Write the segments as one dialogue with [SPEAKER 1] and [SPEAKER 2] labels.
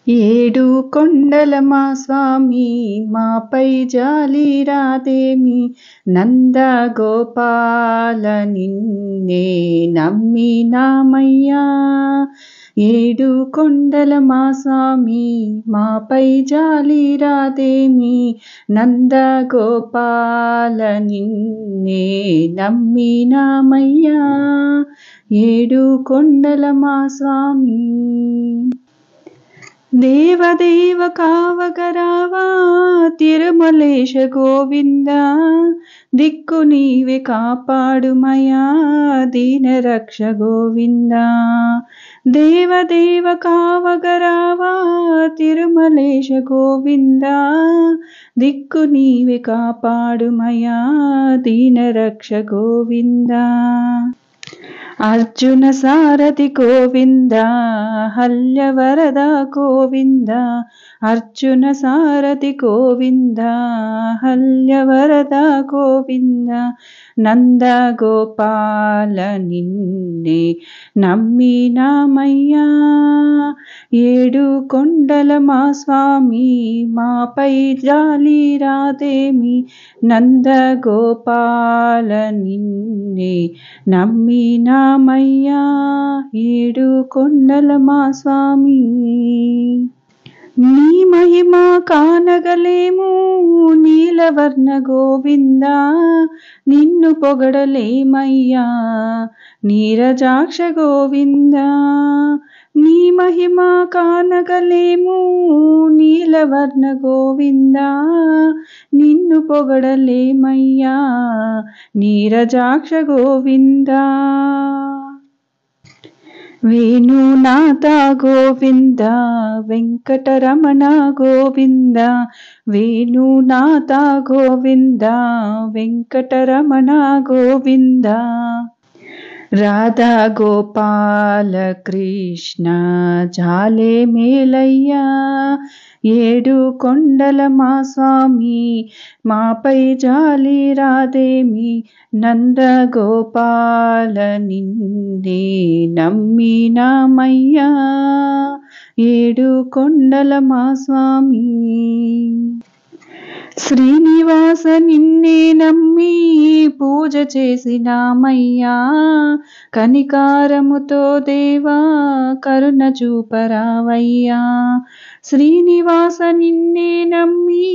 [SPEAKER 1] ఏడు కొండల మా స్వామి మాపై జాలి రాదేమి, నందగోపాల నిన్నే నమ్మినామయ్యా. ఏడు కొండల మా స్వామి మాపై జాలి రాదేమి, నందగోపాల నిన్నే నమ్మినామయ్యా. ఏడు కొండల మా స్వామి దేవదేవ కావగరావా తిరుమలేశ గోవింద, దిక్కు నీవే కాపాడుమయా దీనరక్ష గోవింద. దేవదేవ కావగరావా తిరుమలేశ గోవింద, దిక్కు నీవే కాపాడుమయా దీనరక్ష గోవింద. అర్జున సారథి గోవింద, హల్యవరద గోవింద. అర్జున సారథి గోవింద, హల్యవరద గోవింద. నందగోపాల నిన్నే నమ్మినామయ్యా. ఏడు కొండల మా స్వామి మాపై జాలి రాదేమి, నందగోపాల నిన్నే నమ్మినామయ్యా. ఏడు కొండల మా స్వామి నీ మహిమ కానగలేము నీలవర్ణ గోవింద, నిన్ను పొగడలేమయ్యా నీరజాక్ష గోవింద. నీ మహిమ కానగలేము నీలవర్ణ గోవింద, నిన్ను పొగడలేమయ్యా నీరజాక్ష గోవింద. వేణునాథ గోవింద, వెంకటరమణ గోవింద. వేణునాథ గోవింద, వెంకటరమణ గోవింద. రాధా గోపాల కృష్ణ జాలే మేలయ్యా. ఏడు కొండల మా స్వామి మాపై జాలి రాదేమి, నందగోపాల నిన్నే నమ్మినామయ్యా. ఏడు కొండల మా స్వామి శ్రీనివాస నిన్నే నమ్మి పూజ చేసినామయ్యా. కనికారముతో దేవా కరుణ చూపరావయ్యా. శ్రీనివాస నిన్నే నమ్మి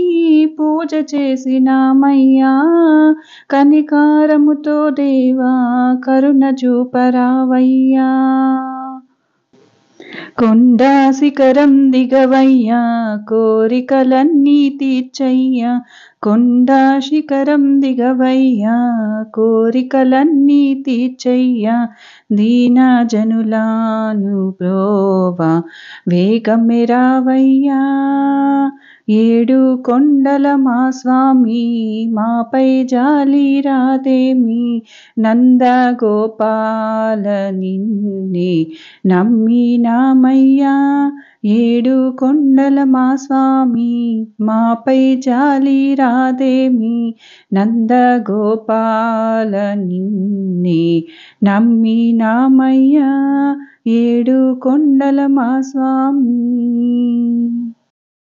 [SPEAKER 1] పూజ చేసినామయ్యా. కనికారముతో దేవా కరుణ చూపరావయ్యా. కొండా శిఖరం దిగవయ్యా కోరికలన్నీ తీర్చయ్యా. కొండా శిఖరం దిగవయ్యా కోరికలన్నీ తీర్చయ్యా. దీన జనులాను బ్రోవా వేగమే రావయ్యా. ఏడు కొండల మా స్వామి మాపై జాలి రాదేమి, నందగోపాల నిన్నే నమ్మినామయ్యా. ఏడు కొండల మా స్వామి మాపై జాలి రాదేమి, నందగోపాల నిన్నే నమ్మినామయ్యా. ఏడు కొండల మా స్వామి.